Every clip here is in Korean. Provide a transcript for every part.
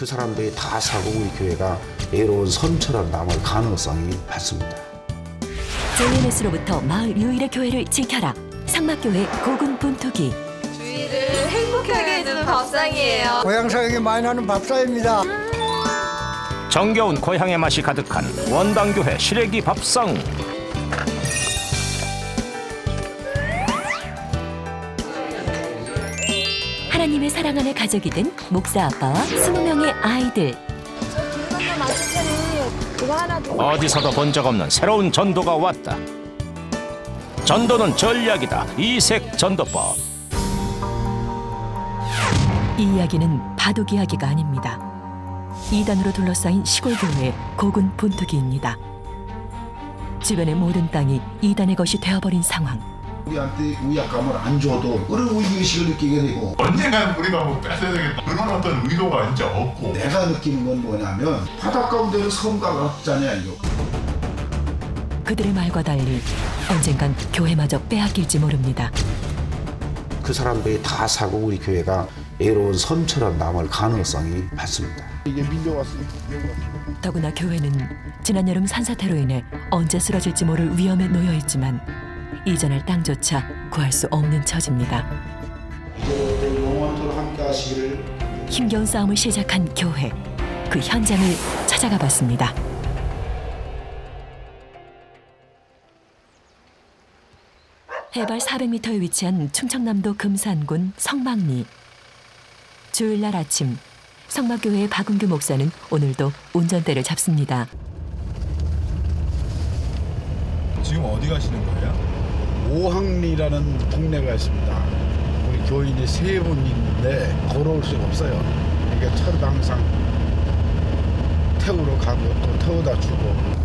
그 사람들이 다 사고 우리 교회가 애로운 섬처럼 남을 가능성이 많습니다. JMS로부터 마을 유일의 교회를 지켜라. 상막교회 고군 분투기. 주일을 행복하게 해주는 밥상이에요. 고향 사랑이 많이 나는 밥상입니다. 정겨운 고향의 맛이 가득한 원당교회 시래기 밥상. 하나님의 사랑 안에 가족이 된 목사 아빠와 20명의 아이들. 어디서도 본 적 없는 새로운 전도가 왔다. 전도는 전략이다. 이색 전도법. 이 이야기는 바둑 이야기가 아닙니다. 이단으로 둘러싸인 시골교회의 고군 분투기입니다. 주변의 모든 땅이 이단의 것이 되어버린 상황. 우리한테 위압감을 안 줘도 그런 의식을 느끼게 되고 언젠가는 우리가 뭐 뺏어야 되겠다 그런 어떤 의도가 진짜 없고 내가 느끼는 건 뭐냐면 바닷 가운데는 섬과 같잖아요. 그들의 말과 달리 언젠간 교회마저 빼앗길지 모릅니다. 그 사람들이 다 사고 우리 교회가 애로운 섬처럼 남을 가능성이 많습니다. 이게 밀려왔으니까. 더구나 교회는 지난 여름 산사태로 인해 언제 쓰러질지 모를 위험에 놓여 있지만 이전할 땅조차 구할 수 없는 처지입니다. 이제부터 영원토록 함께 하시기를. 힘겨운 싸움을 시작한 교회. 그 현장을 찾아가 봤습니다. 해발 400m에 위치한 충청남도 금산군 성막리. 주일날 아침, 성막교회의 박은규 목사는 오늘도 운전대를 잡습니다. 지금 어디 가시는 거예요? 오항리라는 동네가 있습니다. 우리 교인이 3분 있는데 걸어올 수가 없어요. 그러니까 차도 항상 태우러 가고 또 태워다 주고.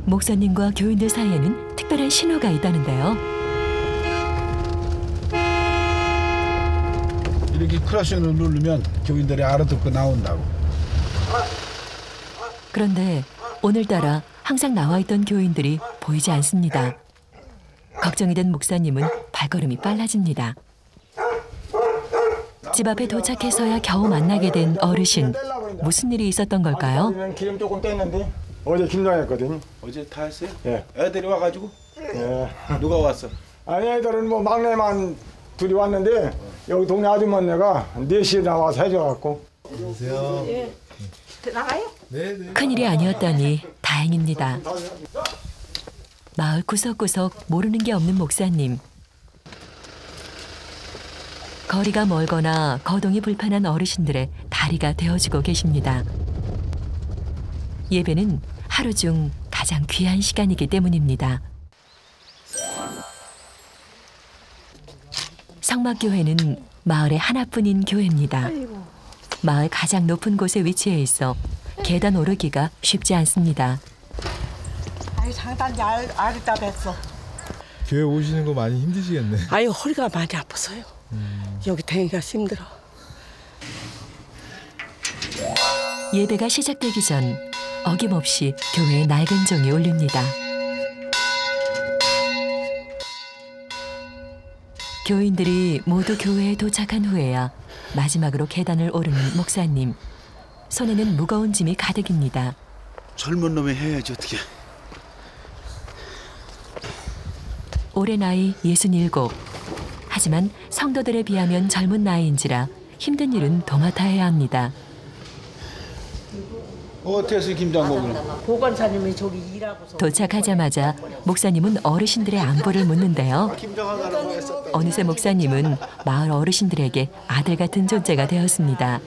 목사님과 교인들 사이에는 특별한 신호가 있다는데요. 이렇게 크라션을 누르면 교인들이 알아듣고 나온다고. 그런데 오늘따라 항상 나와 있던 교인들이 보이지 않습니다. 걱정이 된 목사님은 발걸음이 빨라집니다. 집 앞에 도착해서야 겨우 만나게 된 어르신. 무슨 일이 있었던 걸까요? 기름 조금 뗐는데 어제 김장했거든요. 어제 다 했어요? 예. 애들이 와가지고? 예. 누가 왔어? 아니 애들은 뭐 막내만 둘이 왔는데 여기 동네 아주머니가 4시에 나와서 해줘갖고. 안녕하세요. 예. 나가요? 네네. 큰일이 아니었다니 다행입니다. 마을 구석구석 모르는 게 없는 목사님. 거리가 멀거나 거동이 불편한 어르신들의 다리가 되어주고 계십니다. 예배는 하루 중 가장 귀한 시간이기 때문입니다. 성막교회는 마을의 하나뿐인 교회입니다. 마을 가장 높은 곳에 위치해 있어 계단 오르기가 쉽지 않습니다. 아이 장단지 알다 뵀어. 교회 오시는 거 많이 힘드시겠네. 아유 허리가 많이 아파서요. 여기 다니기가 힘들어. 예배가 시작되기 전 어김없이 교회의 낡은 종이 울립니다. 교인들이 모두 교회에 도착한 후에야 마지막으로 계단을 오르는 목사님. 손에는 무거운 짐이 가득입니다. 젊은 놈이 해야지 어떻게. 올해 나이 67. 하지만 성도들에 비하면 젊은 나이인지라 힘든 일은 더 맡아야 합니다. 어때서 김장국은? 보건사님이 저기 일하고서. 도착하자마자 목사님은 어르신들의 안부를 묻는데요. 어느새 목사님은 마을 어르신들에게 아들 같은 존재가 되었습니다.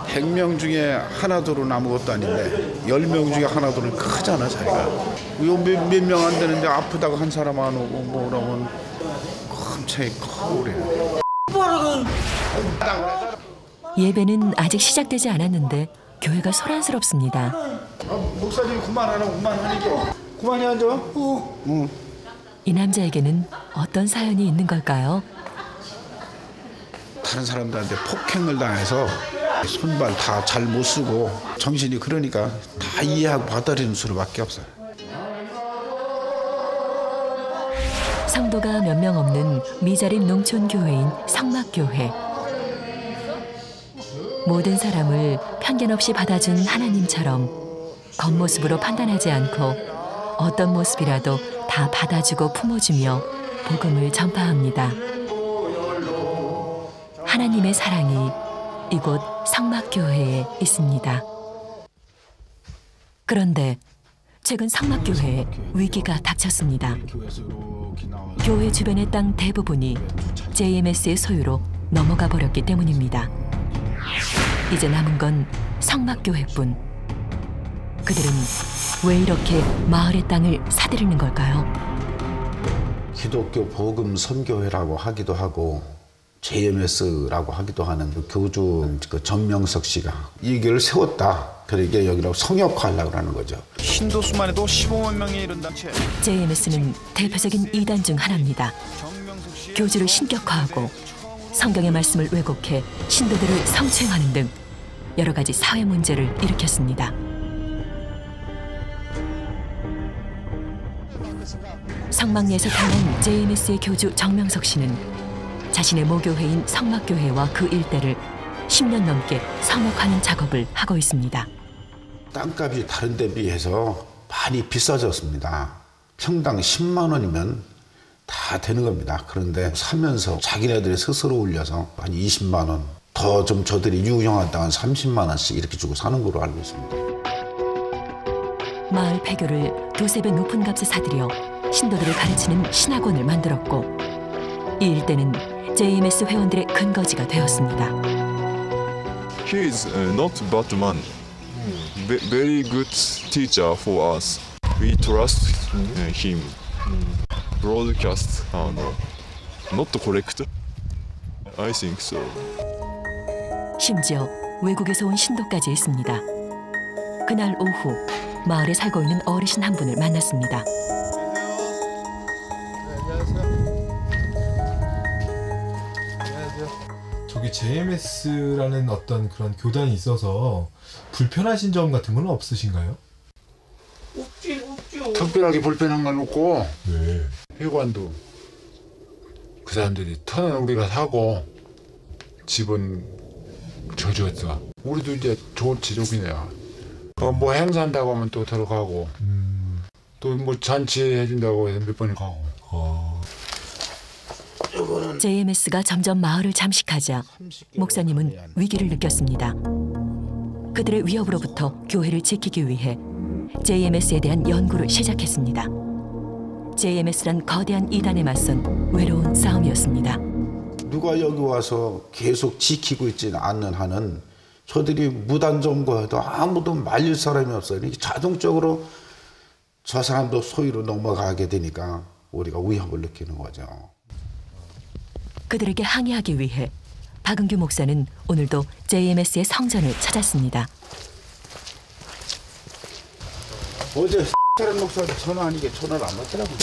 100명 중에 하나둘은 아무것도 아닌데 10명 중에 하나둘은 크잖아 자기가. 몇 명 안 되는데 아프다고 한 사람 안 오고 뭐 그러면 끔찍히 커 그래. 예배는 아직 시작되지 않았는데 교회가 소란스럽습니다. 목사님이 그만하라고 그만하니까. 그만히 앉아. 응. 이 남자에게는 어떤 사연이 있는 걸까요? 다른 사람들한테 폭행을 당해서 손발 다 잘 못 쓰고 정신이 그러니까 다 이해하고 받아들이는 수밖에 없어요. 성도가 몇 명 없는 미자립 농촌 교회인 성막교회. 모든 사람을 편견 없이 받아준 하나님처럼 겉모습으로 판단하지 않고 어떤 모습이라도 다 받아주고 품어주며 복음을 전파합니다. 하나님의 사랑이 이곳 성막교회에 있습니다. 그런데 최근 성막교회에 위기가 닥쳤습니다. 교회 주변의 땅 대부분이 JMS의 소유로 넘어가 버렸기 때문입니다. 이제 남은 건 성막교회뿐. 그들은 왜 이렇게 마을의 땅을 사들이는 걸까요? 기독교 복음 선교회라고 하기도 하고 JMS라고 하기도 하는 그 교주 전명석 씨가 이 교회를 세웠다. 그러게 여기라고 성역화하려고 하는 거죠. 신도수만 해도 15만 명에 이른 단체. JMS는 대표적인 이단 중 하나입니다. 교주를 신격화하고 성경의 말씀을 왜곡해 신도들을 성추행하는 등 여러 가지 사회 문제를 일으켰습니다. 성막리에서 태어난 JMS의 교주 정명석 씨는 자신의 모교회인 성막교회와 그 일대를 10년 넘게 성역하는 작업을 하고 있습니다. 땅값이 다른 데 비해서 많이 비싸졌습니다. 평당 10만 원이면 다 되는 겁니다. 그런데 사면서 자기네들이 스스로 올려서 한 20만 원, 더 좀 저들이 유용하다 한 30만 원씩 이렇게 주고 사는 걸로 알고 있습니다. 마을 폐교를 두세 배 높은 값에 사들여 신도들을 가르치는 신학원을 만들었고 이 일대는 JMS 회원들의 근거지가 되었습니다. He is not bad man. Very good teacher for us. We trust him. Broadcast not correct. I think so. 심지어 외국에서 온 신도까지 있습니다. 그날 오후 마을에 살고 있는 어르신 한 분을 만났습니다. 저기 JMS라는 어떤 그런 교단이 있어서 불편하신 점 같은 건 없으신가요? 특별하게 불편한 건 없고 네. 회관도 그 사람들이 터는 우리가 사고 집은 져줬어. 우리도 이제 좋지 좋기네요. 뭐 행사한다고 하면 또 들어가고 또 뭐 잔치 해준다고 해서 몇 번 가고. JMS가 점점 마을을 잠식하자 목사님은 위기를 느꼈습니다. 그들의 위협으로부터 교회를 지키기 위해 JMS에 대한 연구를 시작했습니다. JMS란 거대한 이단에 맞선 외로운 싸움이었습니다. 누가 여기 와서 계속 지키고 있지는 않는 한은 저들이 무단 점거해도 아무도 말릴 사람이 없어요. 자동적으로 저 사람도 소유로 넘어가게 되니까 우리가 위협을 느끼는 거죠. 그들에게 항의하기 위해 박은규 목사는 오늘도 JMS의 성전을 찾았습니다. 어제 다른 목사한테 전화하는 게 전화를 안 받더라고요.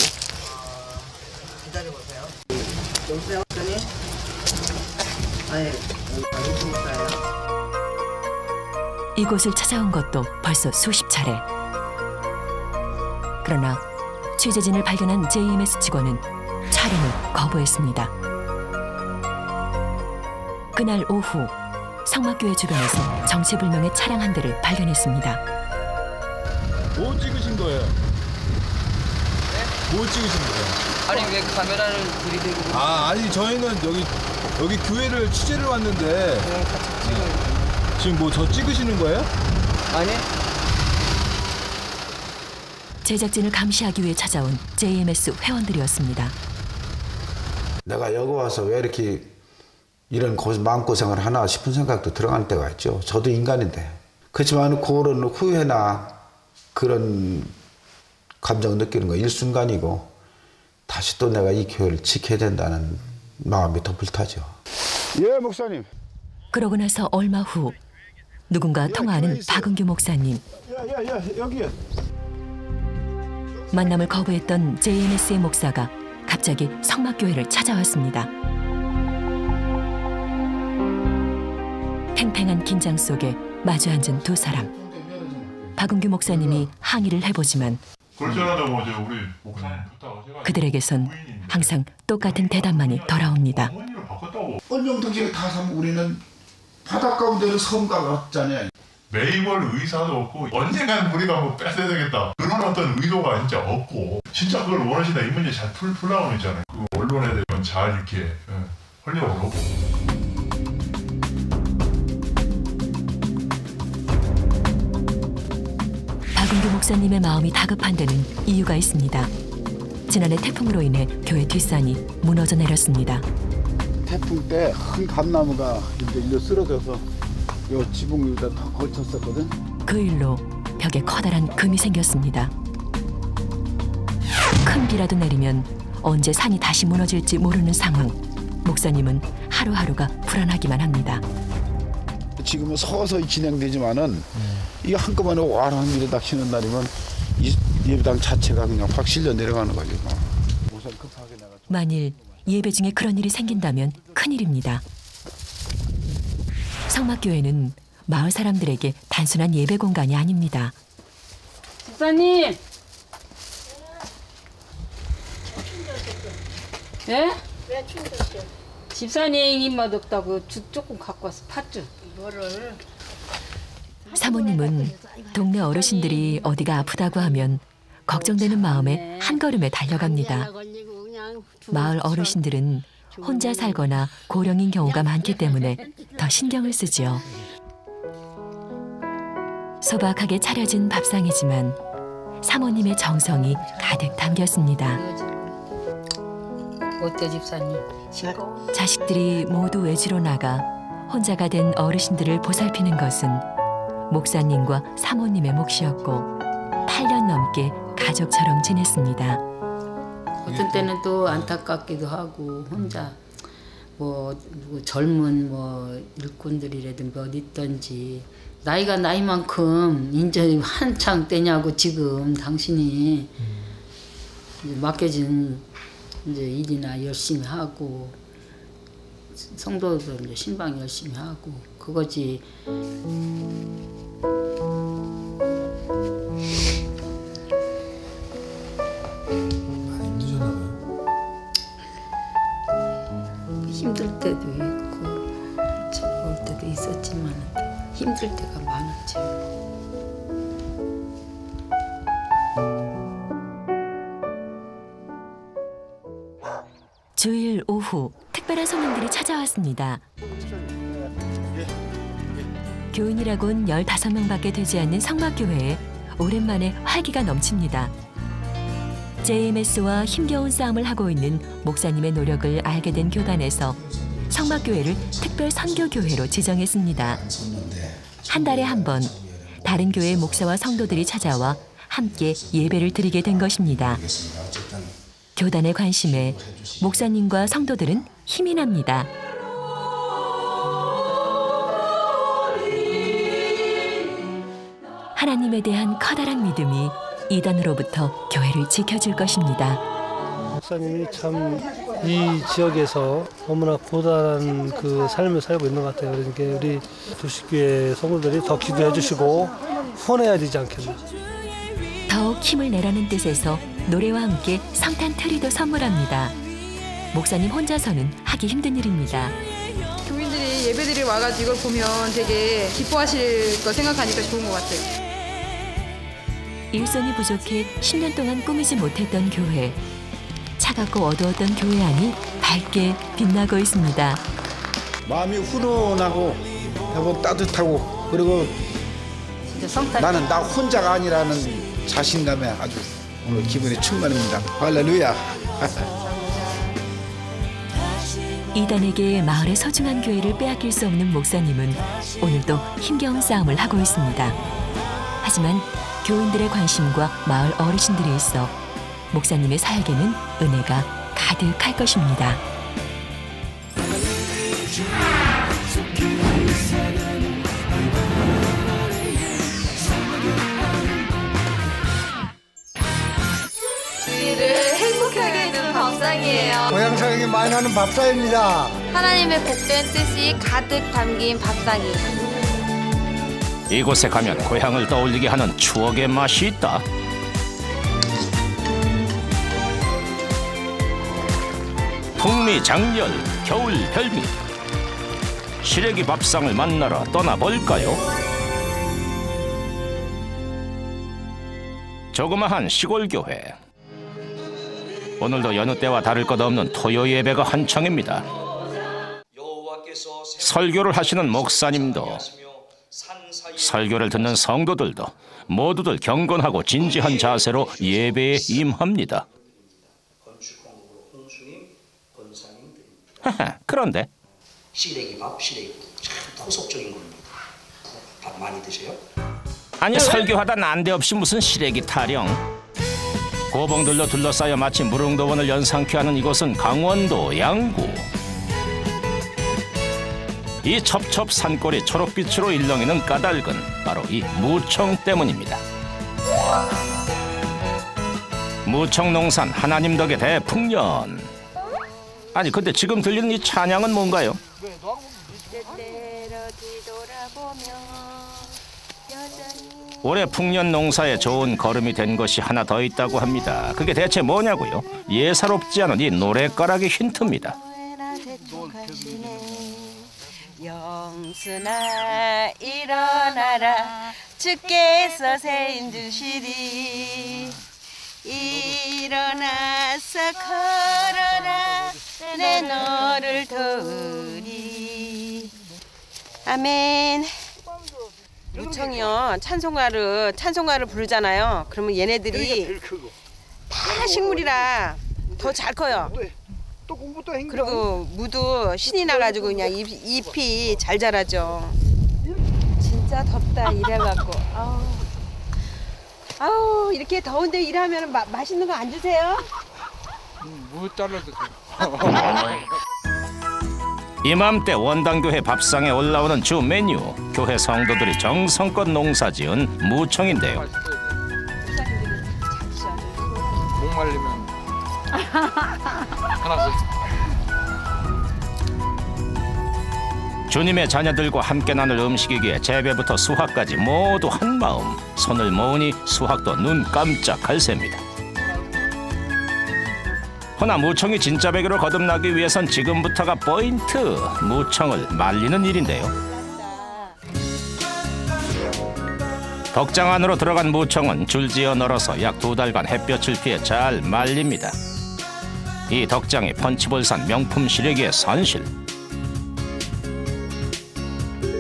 기다려보세요. 여보세요, 목사님? 아예 이곳을 찾아온 것도 벌써 수십 차례. 그러나 취재진을 발견한 JMS 직원은 촬영을 거부했습니다. 그날 오후 성막교회 주변에서 정체불명의 차량 한 대를 발견했습니다. 뭐 찍으신 거예요? 네? 뭐 찍으신 거예요? 아니 왜 카메라를 들이대고? 아니 저희는 여기 교회를 취재를 왔는데 그냥 같이 찍어요. 지금 뭐 저 찍으시는 거예요? 아니. 제작진을 감시하기 위해 찾아온 JMS 회원들이었습니다. 내가 여기 와서 왜 이렇게 이런 마음고생을 하나 싶은 생각도 들어갈 때가 있죠. 저도 인간인데. 그렇지만 그런 후회나 그런 감정을 느끼는 건 일순간이고 다시 또 내가 이 교회를 지켜야 된다는 마음이 더 불타죠. 예, 목사님. 그러고 나서 얼마 후 누군가 통화하는 박은규 목사님. 여기. 만남을 거부했던 JMS의 목사가 갑자기 성막교회를 찾아왔습니다. 팽팽한 긴장 속에 마주 앉은 두 사람. 박은규 목사님이 항의를 해보지만 그들에게선 항상 똑같은 대답만이 돌아옵니다. 언정통지를 다 사면 우리는 바닷가 가운데는 섬가가 없잖아요. 매입을 의사도 없고 언젠간 우리가 뭐 뺏어야 되겠다 그런 어떤 의도가 진짜 없고 진짜 그걸 원하시다 이 문제 잘 풀라고 했잖아요. 그 언론에 대한 잘 이렇게 하려고. 박은규 목사님의 마음이 다급한 데는 이유가 있습니다. 지난해 태풍으로 인해 교회 뒷산이 무너져 내렸습니다. 태풍 때 큰 감나무가 이제 일로 쓰러져서 요 지붕 위에다 더 걸쳤었거든. 그 일로 벽에 커다란 금이 생겼습니다. 큰 비라도 내리면 언제 산이 다시 무너질지 모르는 상황. 목사님은 하루하루가 불안하기만 합니다. 지금은 서서히 진행되지만은 이게 한꺼번에 와라한 일이 딱 쉬는 날이면 이 예배당 자체가 그냥 확 실려 내려가는 거죠. 만일 예배 중에 그런 일이 생긴다면 큰일입니다. 성막교회는 마을 사람들에게 단순한 예배 공간이 아닙니다. 집사님. 예? 왜 춤췄어? 집사님 입맛 없다고 죽 조금 갖고 와서 팥죽. 뭐를? 사모님은 동네 어르신들이 어디가 아프다고 하면 걱정되는 마음에 한 걸음에 달려갑니다. 마을 어르신들은 혼자 살거나 고령인 경우가 많기 때문에 더 신경을 쓰지요. 소박하게 차려진 밥상이지만 사모님의 정성이 가득 담겼습니다. 어때 집사님? 자식들이 모두 외지로 나가 혼자가 된 어르신들을 보살피는 것은 목사님과 사모님의 몫이었고 8년 넘게 가족처럼 지냈습니다. 어떤 때는 또 안타깝기도 하고 혼자 뭐 젊은 뭐 일꾼들이라든가 어디 있던지 나이가 나이만큼 이제 한창 때냐고 지금 당신이 이제 맡겨진 이제 일이나 열심히 하고 성도들 이제 신방 열심히 하고 그거지. 힘들 때도 있고 즐거울 때도 있었지만 힘들 때가 많았죠. 주일 오후 특별한 손님들이 찾아왔습니다. 교인이라곤 15명밖에 되지 않는 성막교회에 오랜만에 활기가 넘칩니다. JMS와 힘겨운 싸움을 하고 있는 목사님의 노력을 알게 된 교단에서 성막교회를 특별 선교교회로 지정했습니다. 한 달에 한 번 다른 교회 목사와 성도들이 찾아와 함께 예배를 드리게 된 것입니다. 교단의 관심에 목사님과 성도들은 힘이 납니다. 하나님에 대한 커다란 믿음이 이단으로부터 교회를 지켜줄 것입니다. 목사님이 참 이 지역에서 너무나 고단한 그 삶을 살고 있는 것 같아요. 그러니까 우리 두식교회 성도들이 더 기도해 주시고 후원해야 되지 않겠나. 더욱 힘을 내라는 뜻에서 노래와 함께 성탄 트리도 선물합니다. 목사님 혼자서는 하기 힘든 일입니다. 교인들이 예배드리러 와가지고 이걸 보면 되게 기뻐하실 거 생각하니까 좋은 것 같아요. 일손이 부족해 10년 동안 꾸미지 못했던 교회. 차갑고 어두웠던 교회 안이 밝게 빛나고 있습니다. 마음이 훈훈하고 대부분 따뜻하고 그리고 나는 나 혼자가 아니라는 자신감에 아주 오늘 기분이 충만합니다. 할렐루야. 이단에게 마을의 소중한 교회를 빼앗길 수 없는 목사님은 오늘도 힘겨운 싸움을 하고 있습니다. 하지만 교인들의 관심과 마을 어르신들이 있어 목사님의 사역에는 은혜가 가득할 것입니다. 우리를 행복하게 해주는 밥상이에요. 고향 사랑이 많이 나는 밥상입니다. 하나님의 복된 뜻이 가득 담긴 밥상이. 이곳에 가면 고향을 떠올리게 하는 추억의 맛이 있다. 풍미 장렬 겨울 별미. 시래기 밥상을 만나러 떠나볼까요? 조그마한 시골 교회. 오늘도 여느 때와 다를 것 없는 토요 예배가 한창입니다. 설교를 하시는 목사님도, 설교를 듣는 성도들도 모두들 경건하고 진지한 자세로 예배에 임합니다. 그런데 시래기밥, 시래기 참 토속적인 겁니다. 밥 많이 드세요? 아니, 설교하다 난데없이 무슨 시래기 타령. 고봉들로 둘러싸여 마치 무릉도원을 연상케 하는 이곳은 강원도 양구. 이 첩첩 산골이 초록빛으로 일렁이는 까닭은 바로 이 무청 때문입니다. 무청 농산 하나님 덕의 대풍년. 아니, 근데 지금 들리는 이 찬양은 뭔가요? 올해 풍년 농사에 좋은 거름이 된 것이 하나 더 있다고 합니다. 그게 대체 뭐냐고요? 예사롭지 않은 이 노랫가락이 힌트입니다. 영순아 일어나라 주께서 세인 주시리 일어나서 걸어라 내 너를 도우리. 아멘. 무청이요 찬송가를 부르잖아요. 그러면 얘네들이 다 식물이라 더 잘 커요. 그리고 무도 신이 나가지고 그냥 잎이 잘 자라죠. 진짜 덥다 이래갖고. 아우 이렇게 더운데 일하면 맛있는 거 안 주세요? 무 잘라도 이맘때 원당교회 밥상에 올라오는 주 메뉴, 교회 성도들이 정성껏 농사지은 무청인데요. 목말리면 하나씩. 주님의 자녀들과 함께 나눌 음식이기에 재배부터 수확까지 모두 한마음. 손을 모으니 수확도 눈 깜짝할 셈입니다. 허나 무청이 진짜 배기로 거듭나기 위해선 지금부터가 포인트. 무청을 말리는 일인데요. 덕장 안으로 들어간 무청은 줄지어 널어서 약 2달간 햇볕을 피해 잘 말립니다. 이 덕장이 펀치볼산 명품 시래기의 산실.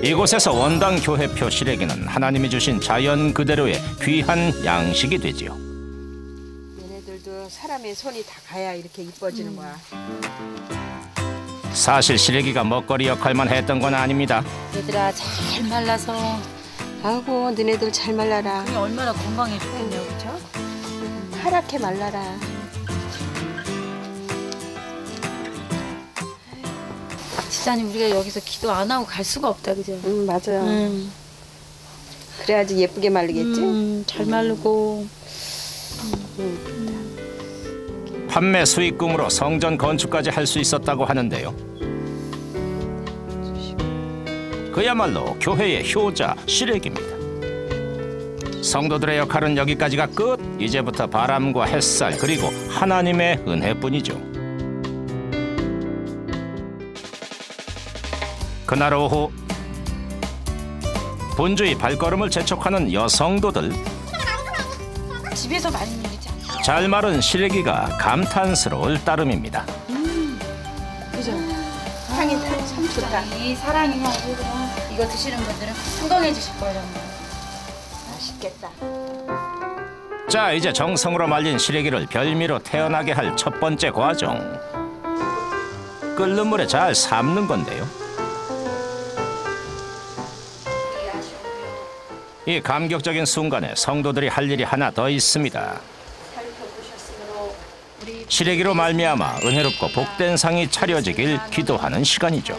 이곳에서 원당 교회표 시래기는 하나님이 주신 자연 그대로의 귀한 양식이 되지요. 얘네들도 사람의 손이 다 가야 이렇게 이뻐지는 거야. 사실 시래기가 먹거리 역할만 했던 건 아닙니다. 얘들아 잘 말라서 아이고 너네들 잘 말라라. 그게 얼마나 건강에 좋겠네요, 그렇죠? 파랗게 말라라. 지사님 우리가 여기서 기도 안 하고 갈 수가 없다, 그죠? 맞아요. 그래야지 예쁘게 말리겠지? 잘 마르고. 판매 수익금으로 성전 건축까지 할 수 있었다고 하는데요. 그야말로 교회의 효자 시래기입니다. 성도들의 역할은 여기까지가 끝. 이제부터 바람과 햇살 그리고 하나님의 은혜뿐이죠. 그날 오후 분주히 발걸음을 재촉하는 여성도들. 집에서 많이 일이죠. 잘 마른 시래기가 감탄스러울 따름입니다. 그죠? 향이 참 좋다. 이 사랑이 가지고 이거 드시는 분들은 건강해지실 거예요. 맛있겠다. 자, 이제 정성으로 말린 시래기를 별미로 태어나게 할 첫 번째 과정. 끓는 물에 잘 삶는 건데요. 이 감격적인 순간에 성도들이 할 일이 하나 더 있습니다. 시래기로 말미암아 은혜롭고 복된 상이 차려지길 기도하는 시간이죠.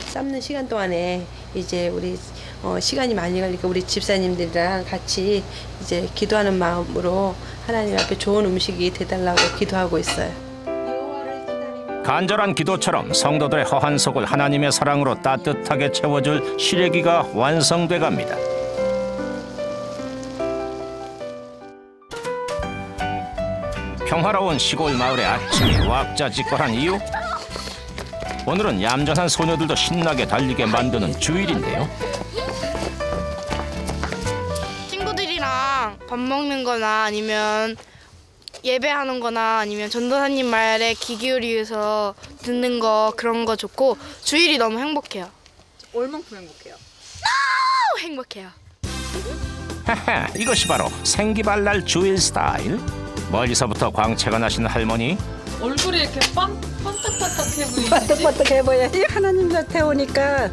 삶는 시간 동안에 이제 우리 시간이 많이 걸리니까 우리 집사님들이랑 같이 이제 기도하는 마음으로 하나님 앞에 좋은 음식이 되달라고 기도하고 있어요. 간절한 기도처럼 성도들의 허한 속을 하나님의 사랑으로 따뜻하게 채워줄 시래기가 완성돼 갑니다. 평화로운 시골 마을의 아침이 왁자지껄한 이유? 오늘은 얌전한 소녀들도 신나게 달리게 만드는 주일인데요. 친구들이랑 밥 먹는 거나 아니면 예배하는 거나 아니면 전도사님 말에 귀 기울이면서 듣는 거 그런 거 좋고 주일이 너무 행복해요. 얼만큼 행복해요? 너무 행복해요. 하하, 이것이 바로 생기발랄 주일 스타일. 멀리서부터 광채가 나시는 할머니. 얼굴이 이렇게 반짝반짝해 보이지? 반짝반짝해 보여. 하나님 곁에 오니까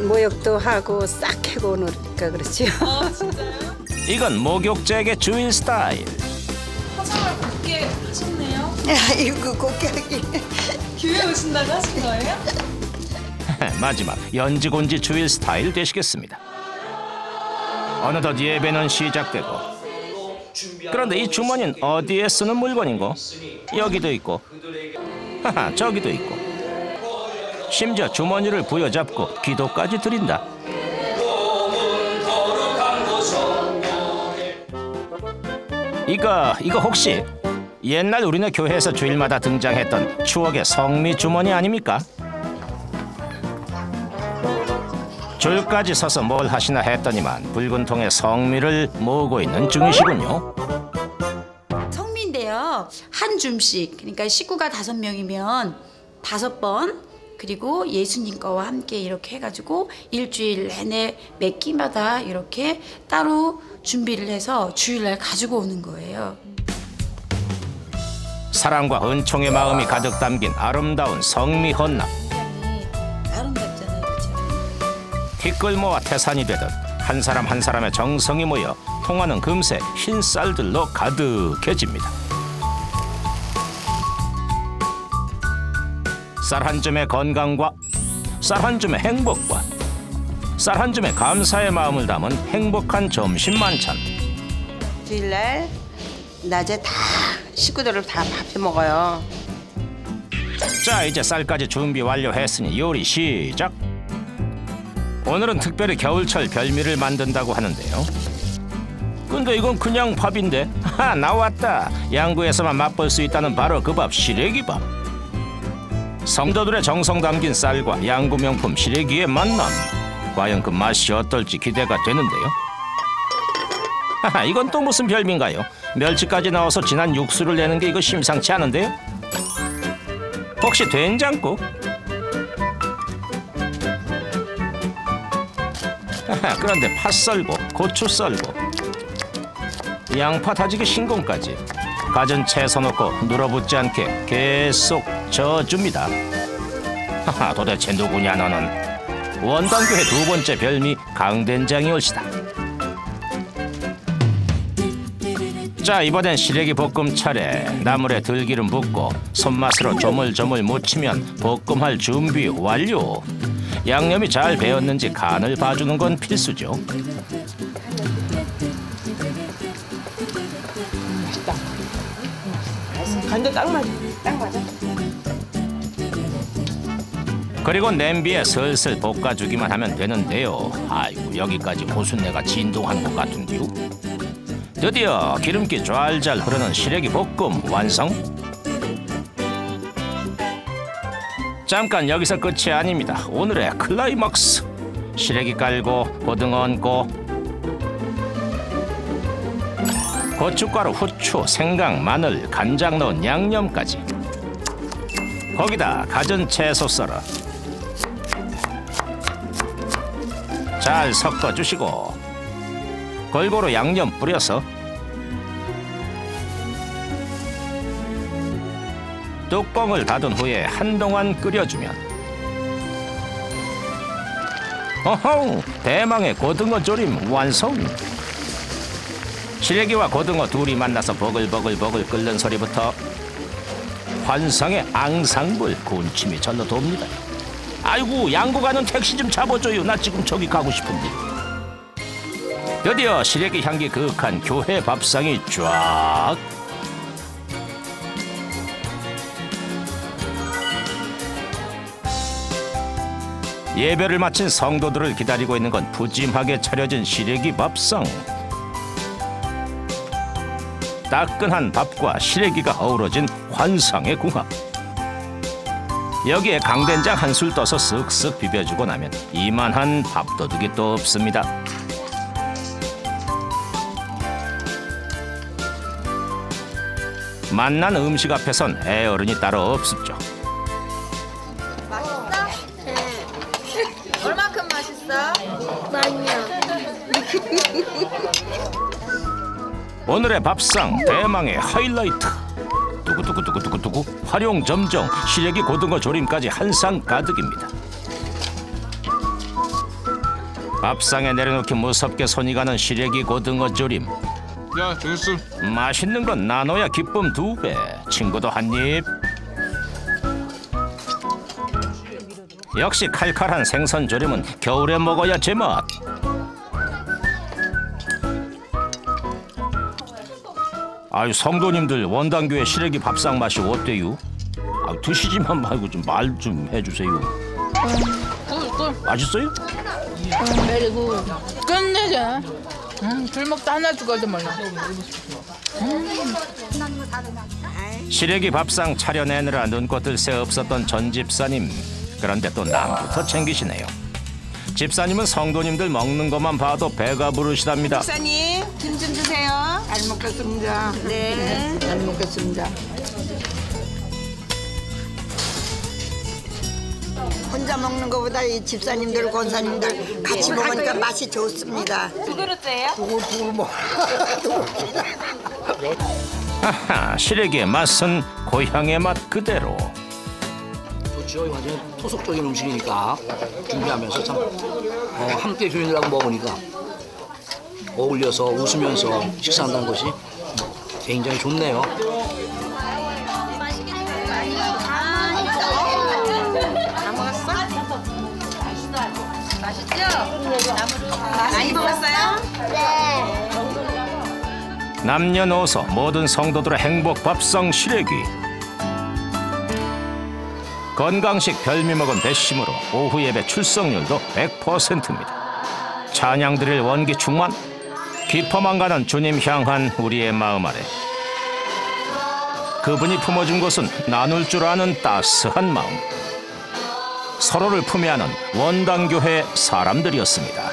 모욕도 하고 싹 해고 오니까 그렇지요. 아 진짜요? 이건 목욕제의 주일 스타일. 화장을 곱게 하셨네요. 이거 곱게 하기. 교회 오신다고 하신 거예요? 마지막 연지곤지 주일 스타일 되시겠습니다. 어느덧 예배는 시작되고, 그런데 이 주머니는 어디에 쓰는 물건인고? 여기도 있고, 하하, 저기도 있고, 심지어 주머니를 부여잡고 기도까지 드린다. 이거 혹시 옛날 우리네 교회에서 주일마다 등장했던 추억의 성미 주머니 아닙니까? 줄까지 서서 뭘 하시나 했더니만 붉은 통에 성미를 모으고 있는 중이시군요. 성미인데요. 한 줌씩, 그러니까 식구가 5명이면 5번, 그리고 예수님 거와 함께 이렇게 해가지고 일주일 내내 몇 끼마다 이렇게 따로 준비를 해서 주일날 가지고 오는 거예요. 사랑과 은총의 마음이 가득 담긴 아름다운 성미 헌납. 아름답잖아요, 그렇죠? 티끌모아 태산이 되듯 한 사람 한 사람의 정성이 모여 통하는 금세 흰 쌀들로 가득해집니다. 쌀 한 줌의 건강과 쌀 한 줌의 행복과 쌀 한 줌의 감사의 마음을 담은 행복한 점심 만찬. 주일날 낮에 다 식구들을 다 밥해 먹어요. 자, 이제 쌀까지 준비 완료했으니 요리 시작. 오늘은 특별히 겨울철 별미를 만든다고 하는데요. 근데 이건 그냥 밥인데. 하, 나왔다. 양구에서만 맛볼 수 있다는 바로 그 밥, 시래기밥. 성도들의 정성 담긴 쌀과 양구 명품 시래기의 만남. 과연 그 맛이 어떨지 기대가 되는데요. 하하, 이건 또 무슨 별미인가요? 멸치까지 넣어서 진한 육수를 내는 게 이거 심상치 않은데요? 혹시 된장국? 하하, 그런데 파 썰고 고추 썰고 양파 다지기 신공까지 갖은 채소 넣고 눌어붙지 않게 계속 저어줍니다. 하하, 도대체 누구냐 너는. 원단교회 2번째 별미 강된장이 올시다. 자, 이번엔 시래기 볶음 차례. 나물에 들기름 붓고 손맛으로 조물조물 무치면 볶음할 준비 완료. 양념이 잘 배었는지 간을 봐주는 건 필수죠. 맛있다. 간도 딱 맞아. 딱 맞아. 그리고 냄비에 슬슬 볶아주기만 하면 되는데요. 아이고, 여기까지 호순내가 진동하는 것 같은데요. 드디어 기름기 좔좔 흐르는 시래기 볶음 완성. 잠깐 여기서 끝이 아닙니다. 오늘의 클라이막스. 시래기 깔고 고등어 얹고 고춧가루, 후추, 생강, 마늘, 간장 넣은 양념까지. 거기다 갖은 채소 썰어 잘 섞어주시고 골고루 양념 뿌려서 뚜껑을 닫은 후에 한동안 끓여주면 어허, 대망의 고등어 조림 완성. 시래기와 고등어 둘이 만나서 버글버글 끓는 소리부터 환상의 앙상블, 군침이 절로 돕니다. 아이고, 양구 가는 택시 좀 잡아줘요. 나 지금 저기 가고 싶은데. 드디어 시래기 향기 그윽한 교회 밥상이 쫙. 예배를 마친 성도들을 기다리고 있는 건 푸짐하게 차려진 시래기 밥상. 따끈한 밥과 시래기가 어우러진 환상의 궁합. 여기에 강된장 한 술 떠서 쓱쓱 비벼주고 나면 이만한 밥도둑이 또 없습니다. 맛난 음식 앞에선 애어른이 따로 없습죠. 맛있어? 네. 얼마큼 맛있어? 많이요. 오늘의 밥상 대망의 하이라이트. 두구두구두구두구두구 활용 점정 시래기 고등어 조림까지 한 상 가득입니다. 밥상에 내려놓기 무섭게 손이 가는 시래기 고등어 조림. 야, 됐어. 맛있는 건 나눠야 기쁨 2배. 친구도 한 입. 역시 칼칼한 생선 조림은 겨울에 먹어야 제맛. 아유, 성도님들 원당교회 시래기 밥상 맛이 어때요? 아, 드시지만 말고 좀 말 좀 해주세요. 꿀. 맛있어요? 그리고 끝내자. 술 먹다 하나 죽어도 몰라. 시래기 밥상 차려내느라 눈꽃을 새 없었던 전 집사님. 그런데 또 남부터 챙기시네요. 집사님은 성도님들 먹는 것만 봐도 배가 부르시답니다. 집사님, 김 좀 주세요. 잘 먹겠습니다. 네, 잘 먹겠습니다. 혼자 먹는 것보다 이 집사님들, 권사님들 같이 먹으니까 맛이 좋습니다. 두 그릇째요? 두고 먹어. 하하, 시래기의 맛은 고향의 맛 그대로. 좋죠. 완전 토속적인 음식이니까 준비하면서 참 함께 교인들하고 먹으니까 어울려서 웃으면서 식사한다는 것이 굉장히 좋네요. 다 먹었어? 맛있죠? 많이 먹었어요? 네. 남녀노소 모든 성도들의 행복 밥상 시래기. 건강식 별미 먹은 배심으로 오후 예배 출석률도 100%입니다. 찬양 드릴 원기 충만, 깊어만 가는 주님 향한 우리의 마음 아래 그분이 품어준 것은 나눌 줄 아는 따스한 마음. 서로를 품에 안은 원당교회 사람들이었습니다.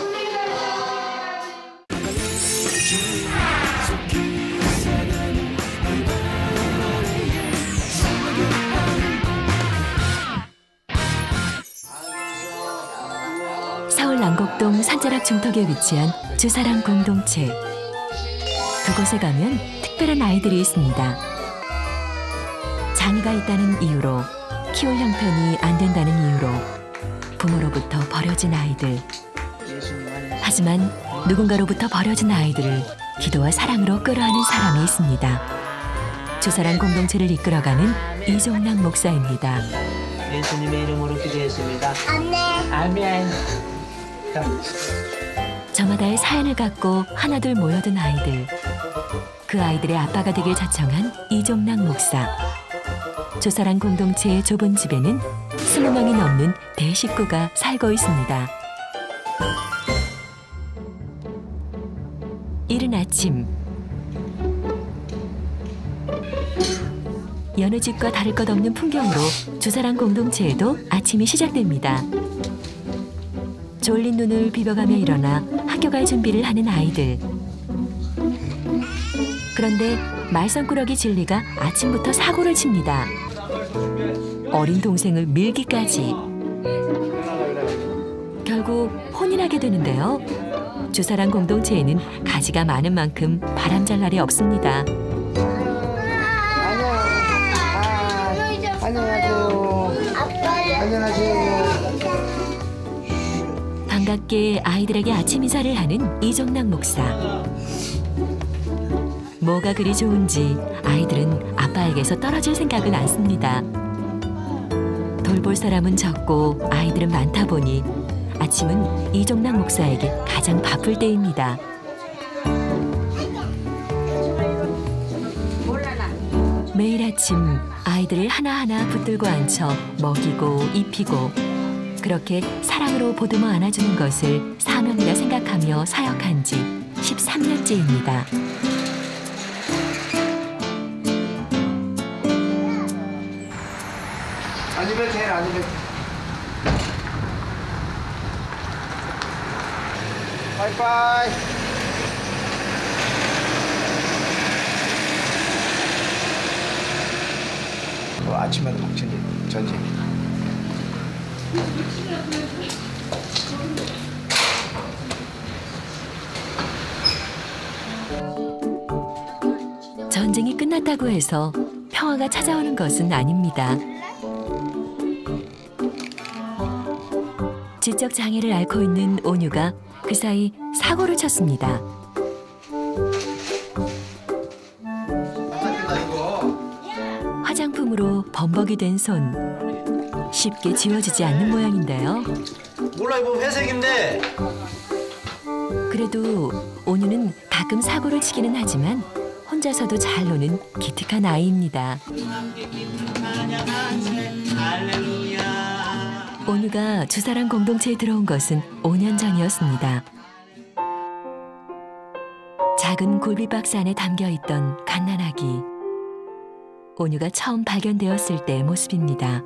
서울 남곡동 산자락 중턱에 위치한 주사랑 공동체. 그곳에 가면 특별한 아이들이 있습니다. 장애가 있다는 이유로, 키울 형편이 안 된다는 이유로 부모로부터 버려진 아이들. 하지만 누군가로부터 버려진 아이들을 기도와 사랑으로 끌어안은 사람이 있습니다. 주사랑 공동체를 이끌어가는 이종락 목사입니다. 예수님의 이름으로 기도했습니다. 아멘. 저마다의 사연을 갖고 하나둘 모여든 아이들. 그 아이들의 아빠가 되길 자청한 이종락 목사. 주사랑 공동체의 좁은 집에는 20명이 넘는 대식구가 살고 있습니다. 이른 아침, 여느 집과 다를 것 없는 풍경으로 주사랑 공동체에도 아침이 시작됩니다. 졸린 눈을 비벼가며 일어나 학교 갈 준비를 하는 아이들. 그런데 말썽꾸러기 진리가 아침부터 사고를 칩니다. 어린 동생을 밀기까지. 결국 혼인하게 되는데요. 주사랑 공동체에는 가지가 많은 만큼 바람잘 날이 없습니다. 안녕하세요. 반갑게 아이들에게 아침 인사를 하는 이종락 목사. 뭐가 그리 좋은지 아이들은 아빠에게서 떨어질 생각을 않습니다. 돌볼 사람은 적고 아이들은 많다 보니 아침은 이종락 목사에게 가장 바쁠 때입니다. 매일 아침 아이들을 하나하나 붙들고 앉혀 먹이고 입히고 그렇게 사랑으로 보듬어 안아주는 것을 사명이라 생각하며 사역한 지 13년째입니다. 아니면 돼, 아니면. 바이바이. 아침에도 막 전지. 전쟁이 끝났다고 해서 평화가 찾아오는 것은 아닙니다. 지적 장애를 앓고 있는 온유가 그 사이 사고를 쳤습니다. 화장품으로 범벅이 된 손. 쉽게 지워지지 않는 모양인데요. 몰라, 이거 회색인데. 그래도 온유는 가끔 사고를 치기는 하지만 혼자서도 잘 노는 기특한 아이입니다. 온유가 주사랑 공동체에 들어온 것은 5년 전이었습니다. 작은 굴비박스 안에 담겨있던 갓난아기. 온유가 처음 발견되었을 때의 모습입니다.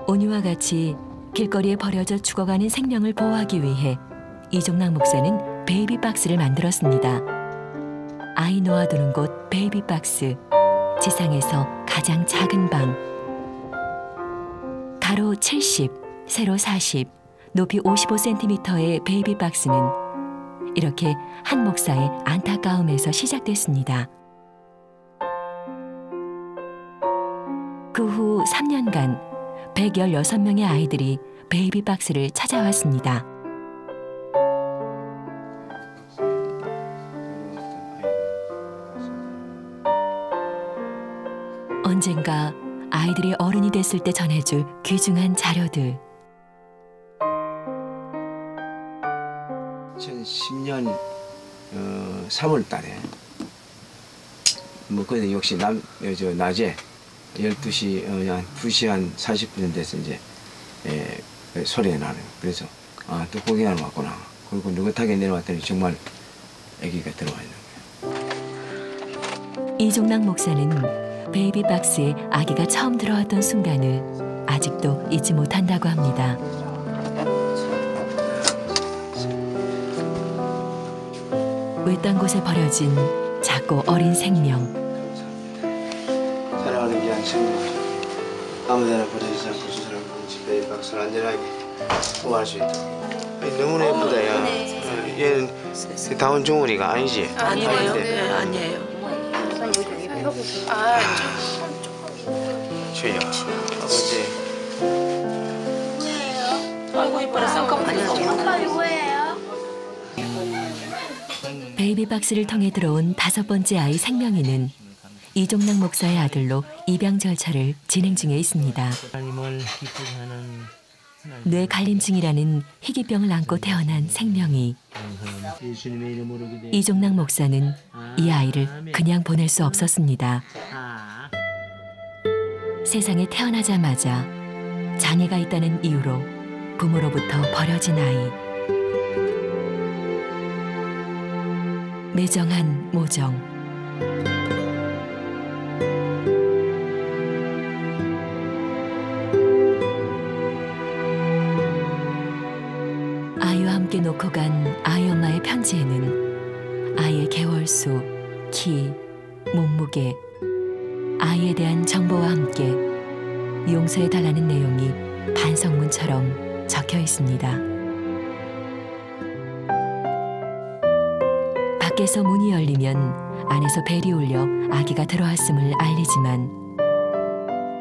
온유와 같이 길거리에 버려져 죽어가는 생명을 보호하기 위해 이종락 목사는 베이비박스를 만들었습니다. 아이 놓아두는 곳 베이비박스. 지상에서 가장 작은 방. 가로 70, 세로 40, 높이 55cm의 베이비박스는 이렇게 한 목사의 안타까움에서 시작됐습니다. 그 후 3년간 116명의 아이들이 베이비박스를 찾아왔습니다. 언젠가 아이들이 어른이 됐을 때 전해줄 귀중한 자료들. 2010년 3월 달에 뭐 그때 역시 낮에 12시 한 2시 한 40분 돼서 이제 소리가 나는. 그래서 또 고기가 왔구나. 그리고 느긋하게 내려왔더니 정말 아기가 들어와 있는 거예요. 이종락 목사는 베이비박스에 아기가 처음 들어왔던 순간을 아직도 잊지 못한다고 합니다. 외딴 곳에 버려진 작고 어린 생명. 사랑하는 귀한 친구, 아무데나 버리지 않고 주사람 집 베이비박스를 안전하게 보호할 수 있도록. 너무나 예쁘다, 야. 얘는 다운 종훈이가 아니지? 아니래요. 네, 아니에요. 주희야, 아버지. 아이고 이뻐라 쌍꺼풀 뭐예요? 베이비박스를 통해 들어온 5번째 아이 생명이는 이종락 목사의 아들로 입양 절차를 진행 중에 있습니다. 뇌 갈림증이라는 희귀병을 안고 태어난 생명이. 이종락 목사는 이 아이를 그냥 보낼 수 없었습니다. 세상에 태어나자마자 장애가 있다는 이유로 부모로부터 버려진 아이. 매정한 모정. 아이와 함께 놓고 간 아이 엄마의 편지에는 아이의 개월수, 키, 몸무게, 아이에 대한 정보와 함께 용서해달라는 내용이 반성문처럼 적혀 있습니다. 밖에서 문이 열리면 안에서 벨이 울려 아기가 들어왔음을 알리지만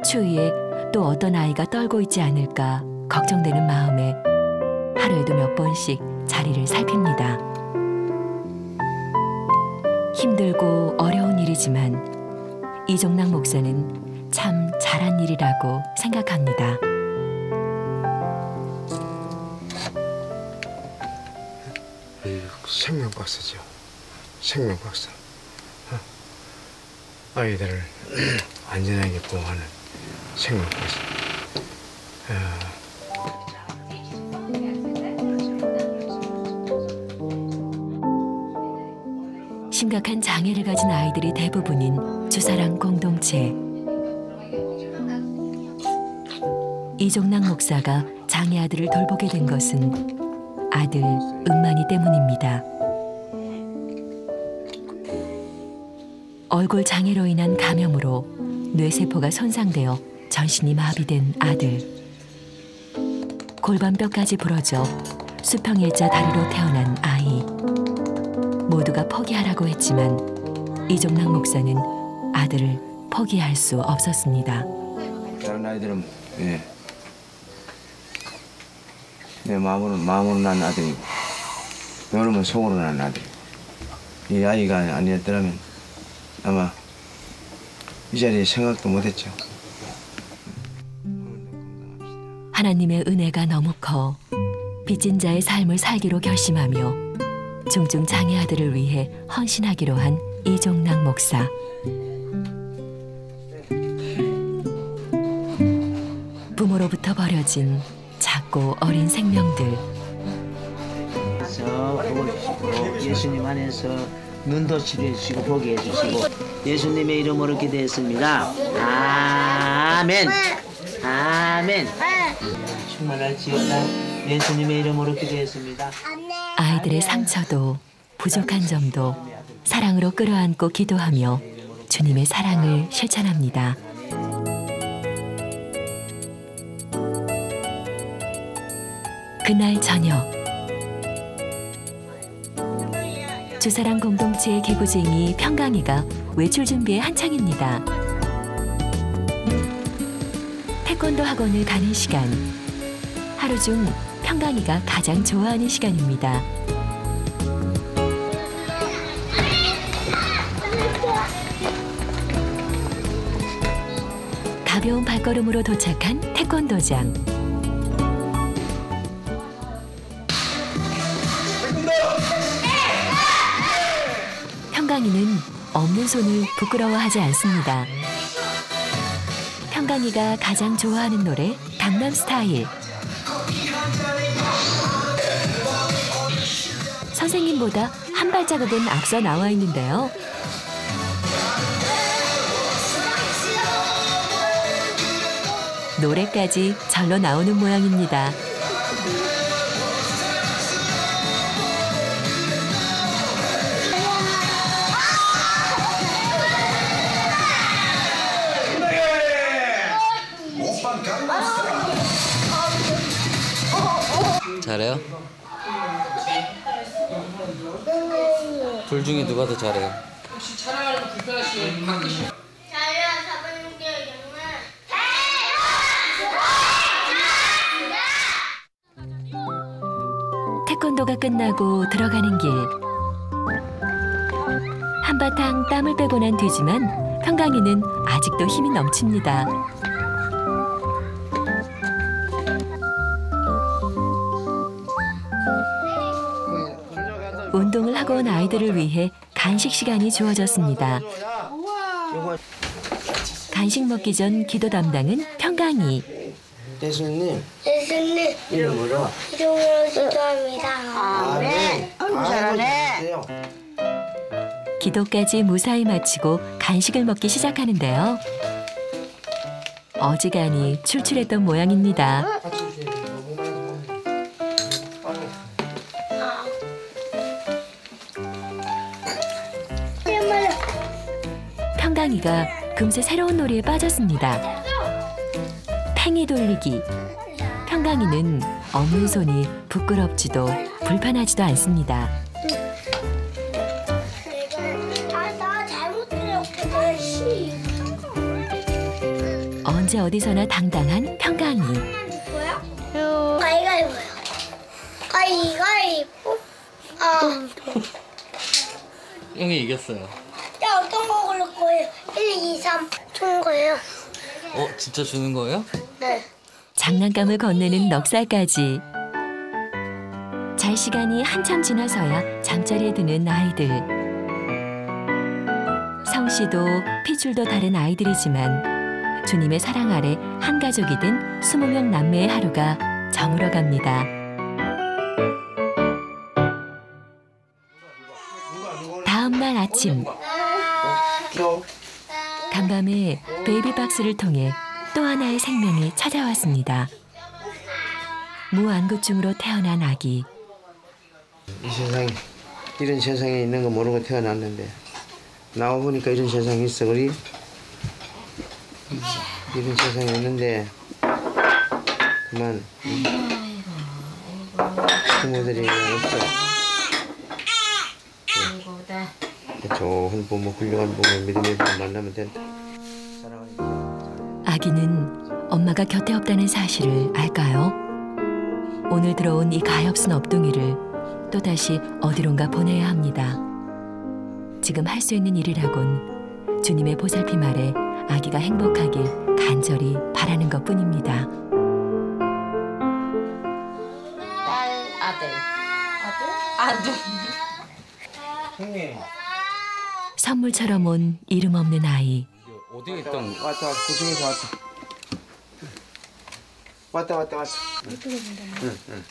추위에 또 어떤 아이가 떨고 있지 않을까 걱정되는 마음에 하루에도 몇 번씩 자리를 살핍니다. 힘들고 어려운 일이지만 이종락 목사는 참 잘한 일이라고 생각합니다. 생명박스죠. 생명박스. 아이들을 안전하게 보호하는 생명박스. 심각한 장애를 가진 아이들이 대부분인 주사랑 공동체. 이종락 목사가 장애 아들을 돌보게 된 것은 아들 은만이 때문입니다. 얼굴 장애로 인한 감염으로 뇌세포가 손상되어 전신이 마비된 아들. 골반뼈까지 부러져 수평일자 다리로 태어난 아이. 모두가 포기하라고 했지만 이종락 목사는 아들을 포기할 수 없었습니다. 다른 아이들은 내 마음으로 난 아들이고 너는 속으로 난 아들. 이 아이가 아니었더라면 아마 이 자리에 생각도 못했죠. 하나님의 은혜가 너무 커 빚진 자의 삶을 살기로 결심하며 중증 장애 아들을 위해 헌신하기로 한 이종락 목사. 부모로부터 버려진 작고 어린 생명들. 복을 주시고 예수님 안에서 눈도 치료해 주시고 보게 해주시고 예수님의 이름으로 기도했습니다. 아멘. 아멘. 충만할지어다. 예수님의 이름으로 기도했습니다. 아이들의 상처도 부족한 점도 사랑으로 끌어안고 기도하며 주님의 사랑을 실천합니다. 그날 저녁 주사랑 공동체의 개구쟁이 평강이가 외출 준비에 한창입니다. 태권도 학원을 가는 시간. 하루 중 평강이가 가장 좋아하는 시간입니다. 가벼운 발걸음으로 도착한 태권도장. 평강이는 없는 손을 부끄러워하지 않습니다. 평강이가 가장 좋아하는 노래 강남스타일. 선생님보다 한 발자국은 앞서 나와 있는데요. 노래까지 절로 나오는 모양입니다. 잘해요? 둘 중에 누가 더 잘해요? 혹시 촬영하는 불편하시면 바뀌시면 태권도가 끝나고 들어가는 길. 한바탕 땀을 빼고 난 뒤지만 평강이는 아직도 힘이 넘칩니다. 운동을 하고 온 아이들을 위해 간식 시간이 주어졌습니다. 간식 먹기 전 기도 담당은 평강이. 예수님 이름으로 기도합니다. 아멘. 잘하네. 기도까지 무사히 마치고 간식을 먹기 시작하는데요. 어지간히 출출했던 모양입니다. 평강이가 금세 새로운 놀이에 빠졌습니다. 팽이 돌리기. 평강이는 없는 손이 부끄럽지도 불편하지도 않습니다. 언제 어디서나 당당한 평강이. 뭐야? 가위가위보요. 가위가위보. 형이 이겼어요. 야, 어떤 거 고를 거예요? 1, 2, 3 좋은 거예요. 진짜 주는 거예요? 네. 장난감을 건네는 넉살까지. 잘 시간이 한참 지나서야 잠자리에 드는 아이들. 성씨도 핏줄도 다른 아이들이지만 주님의 사랑 아래 한 가족이 된 20명 남매의 하루가 저물어 갑니다. 다음 날 아침. 간밤에 베이비박스를 통해 또 하나의 생명이 찾아왔습니다. 무안구증으로 태어난 아기. 이 세상에 이런 세상에 있는 거 모르고 태어났는데 나와 보니까 이런 세상이 있어. 우리 이런 세상이 있는데 그만 부모들이 없어. 좋은 부모, 훌륭한 부모, 믿음의 부모 만나면 된다. 아기는 엄마가 곁에 없다는 사실을 알까요? 오늘 들어온 이 가엾은 업둥이를 또다시 어디론가 보내야 합니다. 지금 할 수 있는 일이라곤 주님의 보살핌 아래 아기가 행복하길 간절히 바라는 것뿐입니다. 딸, 아들. 형님. 선물처럼 온 이름 없는 아이. 어디에 있던? 왔다. 그중에서 왔다. 응.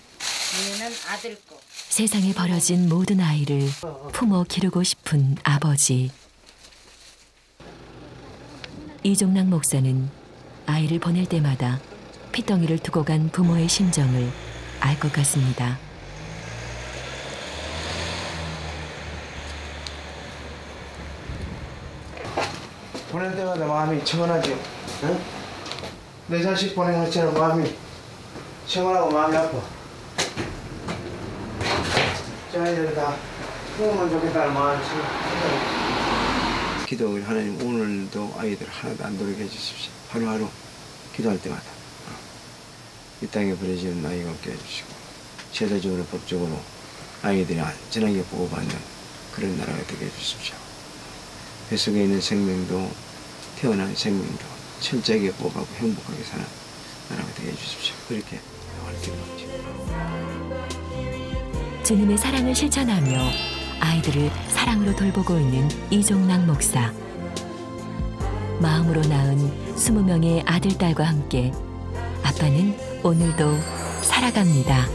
얘는 아들 거. 세상에 버려진 모든 아이를 품어 기르고 싶은 아버지. 이종락 목사는 아이를 보낼 때마다 피덩이를 두고 간 부모의 심정을 알 것 같습니다. 보낼 때마다 마음이 청원하죠. 응? 내 자식 보낸 것처럼 마음이 청원하고 마음이 아파. 저 아이들 다 부모만 좋겠다는 마음이 기도를 하나님 오늘도 아이들 하나도 안 돌게 해주십시오. 하루하루 기도할 때마다 이 땅에 버려지는 아이가 없게 해주시고 제도적으로 법적으로 아이들이 안전하게 보호받는 그런 나라가 되게 해주십시오. 뱃속에 있는 생명도 태어난 생명도 철저하게 보호하고 행복하게 사는 나라가 되게 해주십시오. 그렇게 기도하죠. 주님의 사랑을 실천하며 아이들을 사랑으로 돌보고 있는 이종락 목사. 마음으로 낳은 20명의 아들, 딸과 함께 아빠는 오늘도 살아갑니다.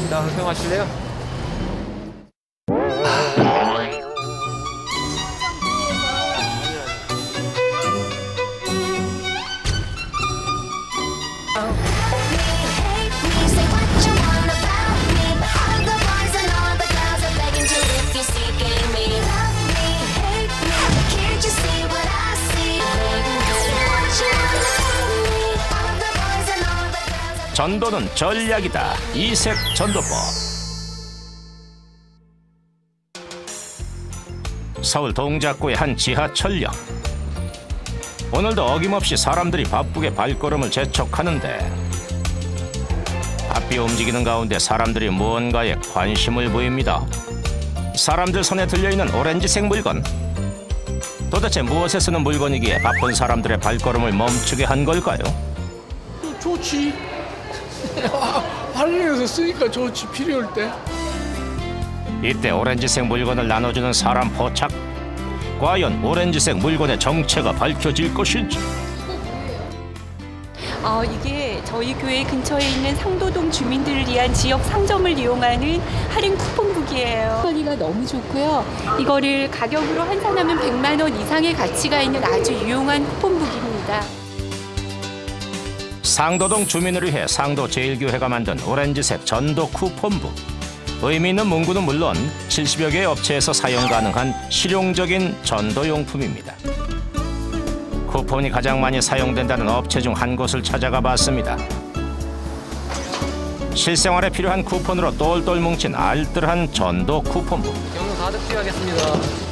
나와서 사용하실래요? 전도는 전략이다. 이색 전도법. 서울 동작구의 한 지하철역. 오늘도 어김없이 사람들이 바쁘게 발걸음을 재촉하는데 바삐 움직이는 가운데 사람들이 무언가에 관심을 보입니다. 사람들 손에 들려있는 오렌지색 물건. 도대체 무엇에 쓰는 물건이기에 바쁜 사람들의 발걸음을 멈추게 한 걸까요? 좋지. 활용해서 쓰니까 좋지, 필요할 때. 이때 오렌지색 물건을 나눠주는 사람 포착. 과연 오렌지색 물건의 정체가 밝혀질 것인지. 이게 저희 교회 근처에 있는 상도동 주민들을 위한 지역 상점을 이용하는 할인 쿠폰북이에요. 퀄리티가 너무 좋고요. 이거를 가격으로 환산하면 100만 원 이상의 가치가 있는 아주 유용한 쿠폰북입니다. 상도동 주민을 위해 상도제일교회가 만든 오렌지색 전도 쿠폰북. 의미 있는 문구는 물론 70여 개의 업체에서 사용 가능한 실용적인 전도용품입니다. 쿠폰이 가장 많이 사용된다는 업체 중 한 곳을 찾아가 봤습니다. 실생활에 필요한 쿠폰으로 똘똘 뭉친 알뜰한 전도 쿠폰북. 경로 가득 지어가겠습니다.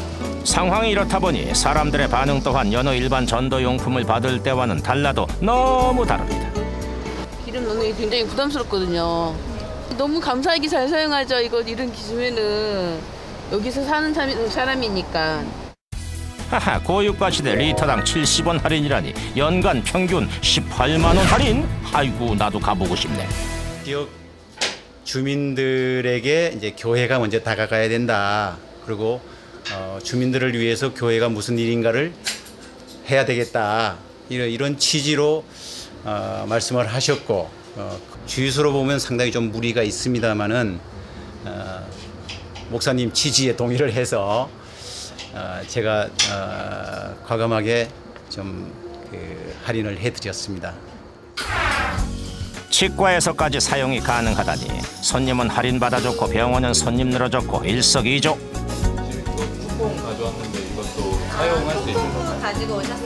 상황이 이렇다 보니 사람들의 반응 또한 여느 일반 전도용품을 받을 때와는 달라도 너무 다릅니다. 기름 넣는 게 굉장히 부담스럽거든요. 너무 감사하게 잘 사용하죠. 이거 이런 기준에는 여기서 사는 사람이니까. 하하, 고유가 시대 리터당 70원 할인이라니 연간 평균 18만 원 할인? 아이고, 나도 가보고 싶네. 지역 주민들에게 이제 교회가 먼저 다가가야 된다. 그리고 주민들을 위해서 교회가 무슨 일인가를 해야 되겠다. 이런 취지로 말씀을 하셨고, 주유소로 보면 상당히 좀 무리가 있습니다만은 목사님 지지에 동의를 해서 제가 과감하게 좀 할인을 해드렸습니다. 치과에서까지 사용이 가능하다니 손님은 할인받아줬고 병원은 손님 늘어줬고 일석이조. 쿠폰 가져왔는데 이것도 사용할 수 있는 건가요? 가지고 오셨어요.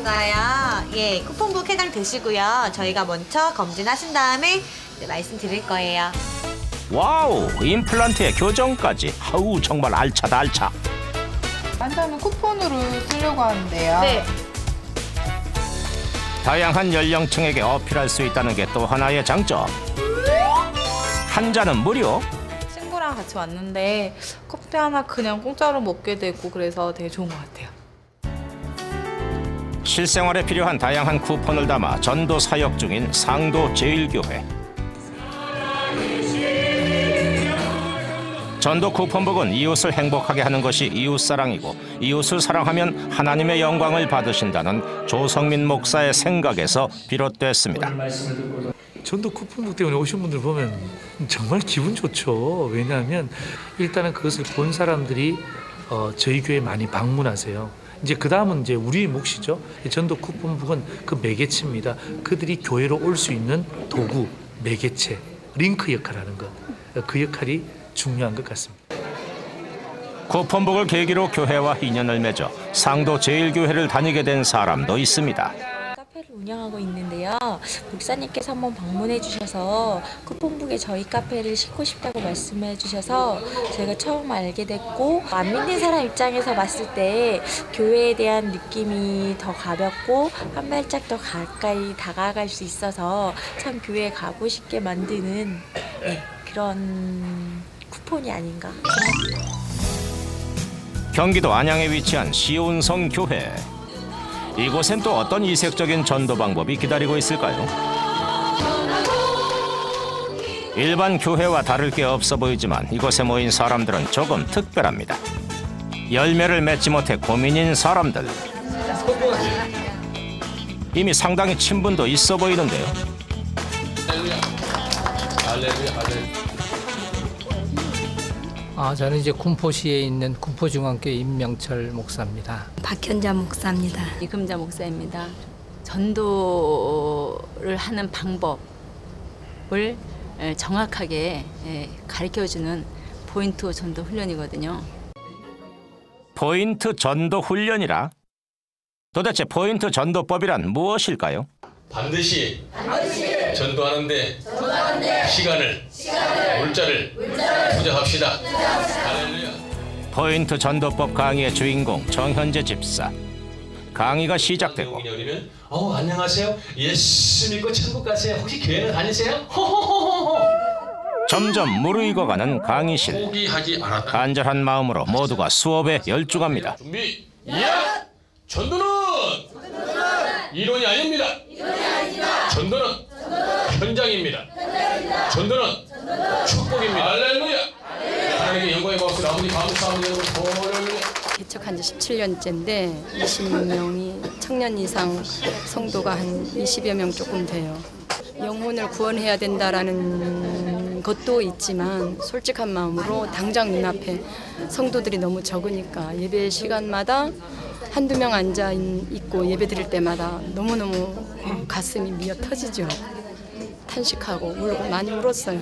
예, 쿠폰북 해당되시고요. 저희가 먼저 검진하신 다음에 말씀드릴 거예요. 와우, 임플란트에 교정까지. 아우, 정말 알차다 알차. 환자는 쿠폰으로 쓰려고 하는데요. 네. 다양한 연령층에게 어필할 수 있다는 게 또 하나의 장점. 한 잔은 무료. 친구랑 같이 왔는데 커피 하나 그냥 공짜로 먹게 되고 그래서 되게 좋은 것 같아요. 실생활에 필요한 다양한 쿠폰을 담아 전도 사역 중인 상도 제일교회. 전도 쿠폰북은 이웃을 행복하게 하는 것이 이웃사랑이고 이웃을 사랑하면 하나님의 영광을 받으신다는 조성민 목사의 생각에서 비롯됐습니다. 전도 쿠폰북 때문에 오신 분들 보면 정말 기분 좋죠. 왜냐하면 일단은 그것을 본 사람들이 저희 교회에 많이 방문하세요. 이제 그 다음은 이제 우리의 몫이죠. 전도 쿠폰북은 그 매개체입니다. 그들이 교회로 올 수 있는 도구, 매개체, 링크 역할을 하는 것. 그 역할이 중요한 것 같습니다. 쿠폰북을 계기로 교회와 인연을 맺어 상도 제일교회를 다니게 된 사람도 있습니다. 카페를 운영하고 있는데요. 목사님께서 한번 방문해 주셔서 쿠폰북에 저희 카페를 싣고 싶다고 말씀해 주셔서 저희가 처음 알게 됐고, 안 믿는 사람 입장에서 봤을 때 교회에 대한 느낌이 더 가볍고 한 발짝 더 가까이 다가갈 수 있어서 참 교회에 가고 싶게 만드는 그런 쿠폰이 아닌가 생각합니다. 경기도 안양에 위치한 시온성 교회. 이곳엔 또 어떤 이색적인 전도 방법이 기다리고 있을까요? 일반 교회와 다를 게 없어 보이지만 이곳에 모인 사람들은 조금 특별합니다. 열매를 맺지 못해 고민인 사람들. 이미 상당히 친분도 있어 보이는데요. 저는 이제 군포시에 있는 군포중앙교회 임명철 목사입니다. 박현자 목사입니다. 이금자 목사입니다. 전도를 하는 방법을 정확하게 가르쳐주는 포인트 전도 훈련이거든요. 포인트 전도 훈련이라? 도대체 포인트 전도법이란 무엇일까요? 반드시 전도하는데 시간을, 물자를 투자합시다. 할렐루야. 포인트 전도법 강의의 주인공 정현재 집사. 강의가 시작되고 안녕하세요. 예수 믿고 천국 가세요. 혹시 교회는 다니세요? 호호호호호. 점점 무르익어가는 강의실. 포기하지 않았다. 간절한 마음으로 모두가 수업에 열중합니다. 준비. 전도는 이론이 아닙니다. 전도는 현장입니다. 전도는 축복입니다. 할렐루야. 하나님께 영광의 박수를 아버지 감사합니다. 할렐루야. 개척한 지 17년째인데 20명이 청년 이상 성도가 한 20여 명 조금 돼요. 영혼을 구원해야 된다라는 것도 있지만 솔직한 마음으로 당장 눈앞에 성도들이 너무 적으니까 예배 시간마다 한두 명 앉아 있고 예배 드릴 때마다 너무너무 가슴이 미어 터지죠. 탄식하고 울고 많이 울었어요.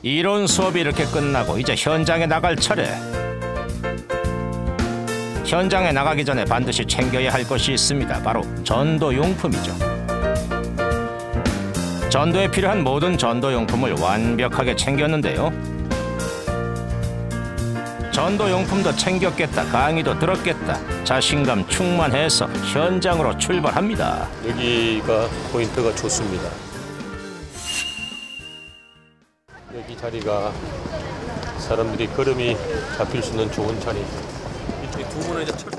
이론 수업이 이렇게 끝나고 이제 현장에 나갈 차례. 현장에 나가기 전에 반드시 챙겨야 할 것이 있습니다. 바로 전도용품이죠. 전도에 필요한 모든 전도용품을 완벽하게 챙겼는데요. 전도용품도 챙겼겠다, 강의도 들었겠다. 자신감 충만해서 현장으로 출발합니다. 여기가 포인트가 좋습니다. 여기 자리가 사람들이 걸음이 잡힐 수 있는 좋은 자리.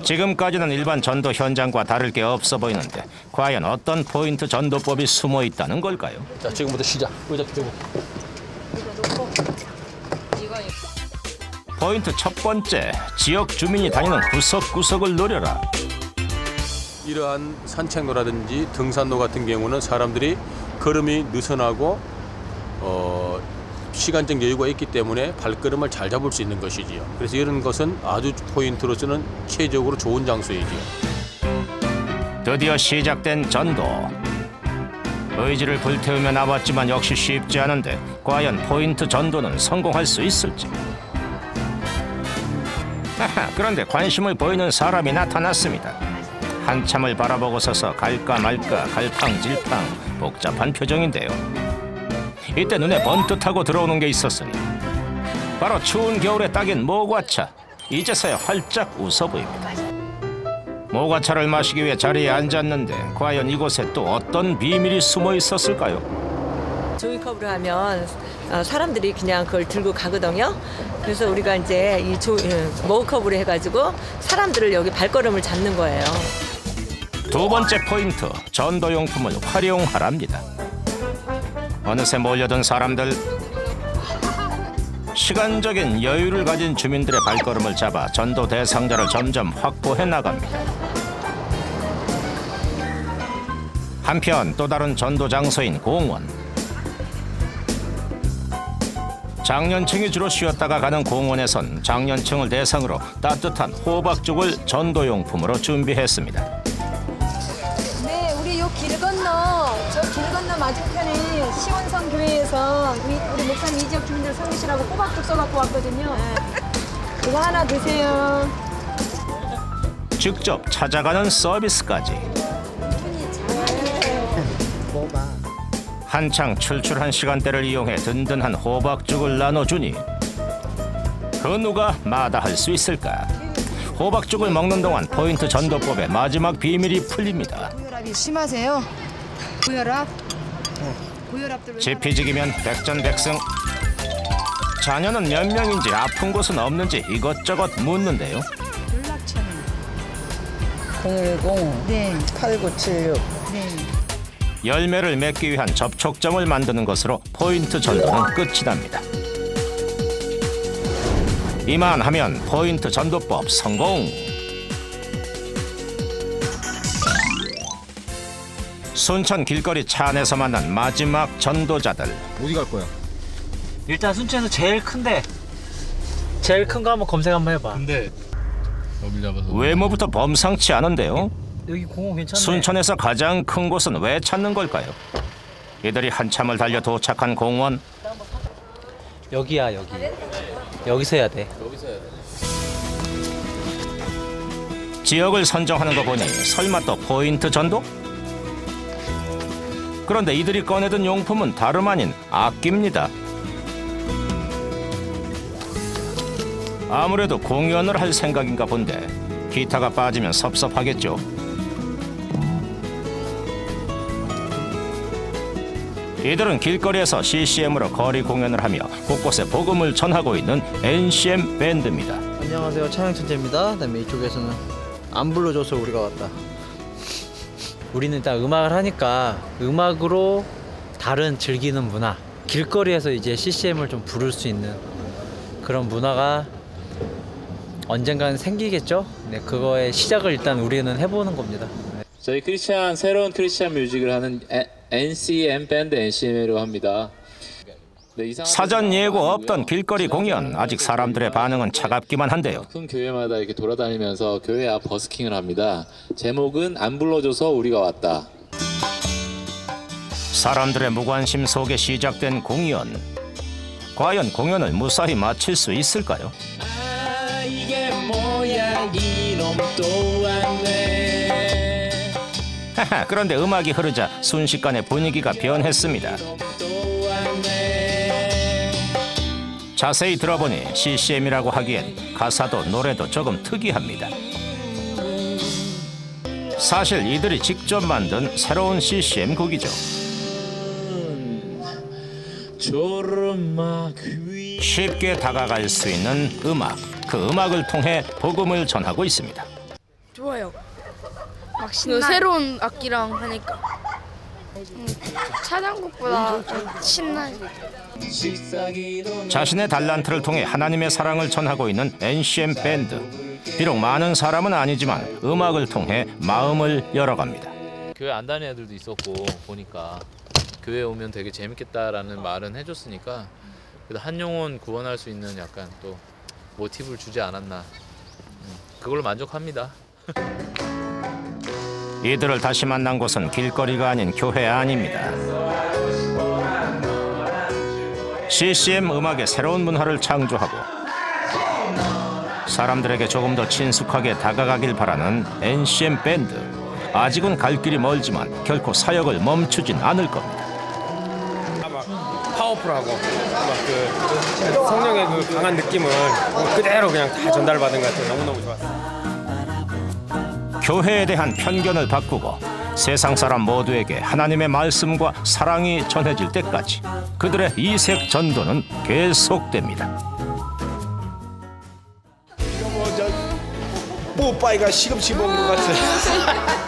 지금까지는 일반 전도 현장과 다를 게 없어 보이는데 과연 어떤 포인트 전도법이 숨어 있다는 걸까요? 자, 지금부터 시작. 의자 펴고. 포인트 첫 번째, 지역 주민이 다니는 구석구석을 노려라. 이러한 산책로라든지 등산로 같은 경우는 사람들이 걸음이 느슨하고 시간적 여유가 있기 때문에 발걸음을 잘 잡을 수 있는 것이지요. 그래서 이런 것은 아주 포인트로서는 최적으로 좋은 장소이지요. 드디어 시작된 전도. 의지를 불태우며 나왔지만 역시 쉽지 않은데 과연 포인트 전도는 성공할 수 있을지. 그런데 관심을 보이는 사람이 나타났습니다. 한참을 바라보고 서서 갈까 말까 갈팡질팡 복잡한 표정인데요. 이때 눈에 번뜩하고 들어오는 게 있었으니 바로 추운 겨울에 딱인 모과차. 이제서야 활짝 웃어 보입니다. 모과차를 마시기 위해 자리에 앉았는데 과연 이곳에 또 어떤 비밀이 숨어 있었을까요? 종이컵으로 하면 사람들이 그냥 그걸 들고 가거든요. 그래서 우리가 이제 이 머그컵으로 해가지고 사람들을 여기 발걸음을 잡는 거예요. 두 번째 포인트, 전도용품을 활용하랍니다. 어느새 몰려든 사람들. 시간적인 여유를 가진 주민들의 발걸음을 잡아 전도 대상자를 점점 확보해 나갑니다. 한편 또 다른 전도 장소인 공원. 장년층이 주로 쉬었다가 가는 공원에선 장년층을 대상으로 따뜻한 호박죽을 전도용품으로 준비했습니다. 네, 우리 요 길 건너, 저 길 건너 맞은편에 시원성 교회에서 우리 목사님 이 지역 주민들 섬기시라고 호박죽 써갖고 왔거든요. 이거 하나 드세요. 직접 찾아가는 서비스까지. 한창 출출한 시간대를 이용해 든든한 호박죽을 나눠주니 그 누가 마다할 수 있을까? 호박죽을 먹는 동안 포인트 전도법의 마지막 비밀이 풀립니다. 고혈압이 심하세요? 고혈압? 고혈압들 지피지기면 백전백승. 자녀는 몇 명인지 아픈 곳은 없는지 이것저것 묻는데요. 연락처는? 010 네. 8976 네. 열매를 맺기 위한 접촉점을 만드는 것으로 포인트 전도는 끝이 납니다. 이만하면 포인트 전도법 성공! 순천 길거리 차 안에서 만난 마지막 전도자들. 어디 갈 거야? 일단 순천에서 제일 큰데 제일 큰 거 한번 검색 한번 해봐. 근데 외모부터 범상치 않은데요. 여기 공원 괜찮네. 순천에서 가장 큰 곳은 왜 찾는 걸까요? 이들이 한참을 달려 도착한 공원. 여기야 여기. 여기서 해야 돼. 지역을 선정하는 거 보니 설마 또 포인트 전도? 그런데 이들이 꺼내든 용품은 다름 아닌 악기입니다. 아무래도 공연을 할 생각인가 본데 기타가 빠지면 섭섭하겠죠. 이들은 길거리에서 CCM으로 거리 공연을 하며 곳곳에 복음을 전하고 있는 NCM 밴드입니다. 안녕하세요, 차영천재입니다. 그다음에 이쪽에서는 안 불러줘서 우리가 왔다. 우리는 일단 음악을 하니까 음악으로 다른 즐기는 문화, 길거리에서 이제 CCM을 좀 부를 수 있는 그런 문화가 언젠가는 생기겠죠. 네, 그거의 시작을 일단 우리는 해보는 겁니다. 네. 저희 새로운 크리스찬 뮤직을 하는 NCM 밴드 NCM이라고 합니다. 네, 사전 예고 없던 길거리 공연. 아직 사람들의 반응은 차갑기만 한데요. 큰 교회마다 이렇게 돌아다니면서 교회 앞 버스킹을 합니다. 제목은 안 불러줘서 우리가 왔다. 사람들의 무관심 속에 시작된 공연. 과연 공연을 무사히 마칠 수 있을까요? 아, 이게 뭐야, 이놈 또 왔네. 그런데 음악이 흐르자 순식간에 분위기가 변했습니다. 자세히 들어보니 CCM이라고 하기엔 가사도 노래도 조금 특이합니다. 사실 이들이 직접 만든 새로운 CCM 곡이죠. 쉽게 다가갈 수 있는 음악, 그 음악을 통해 복음을 전하고 있습니다. 좋아요. 막 새로운 악기랑 하니까 차장곡보다 좀 신나요. 자신의 달란트를 통해 하나님의 사랑을 전하고 있는 NCM 밴드. 비록 많은 사람은 아니지만 음악을 통해 마음을 열어갑니다. 교회 안 다니는 애들도 있었고 보니까 교회 오면 되게 재밌겠다라는 말은 해줬으니까 그래도 한 영혼 구원할 수 있는 약간 또 모티브를 주지 않았나. 그걸로 만족합니다. 이들을 다시 만난 곳은 길거리가 아닌 교회 안입니다. CCM 음악의 새로운 문화를 창조하고 사람들에게 조금 더 친숙하게 다가가길 바라는 NCM 밴드. 아직은 갈 길이 멀지만 결코 사역을 멈추진 않을 겁니다. 파워풀하고 그 성령의 그 강한 느낌을 그대로 그냥 다 전달받은 것 같아요. 너무너무 좋았어요. 교회에 대한 편견을 바꾸고 세상 사람 모두에게 하나님의 말씀과 사랑이 전해질 때까지 그들의 이색 전도는 계속됩니다. 뽀빠이가 시금치 먹는 것 같아.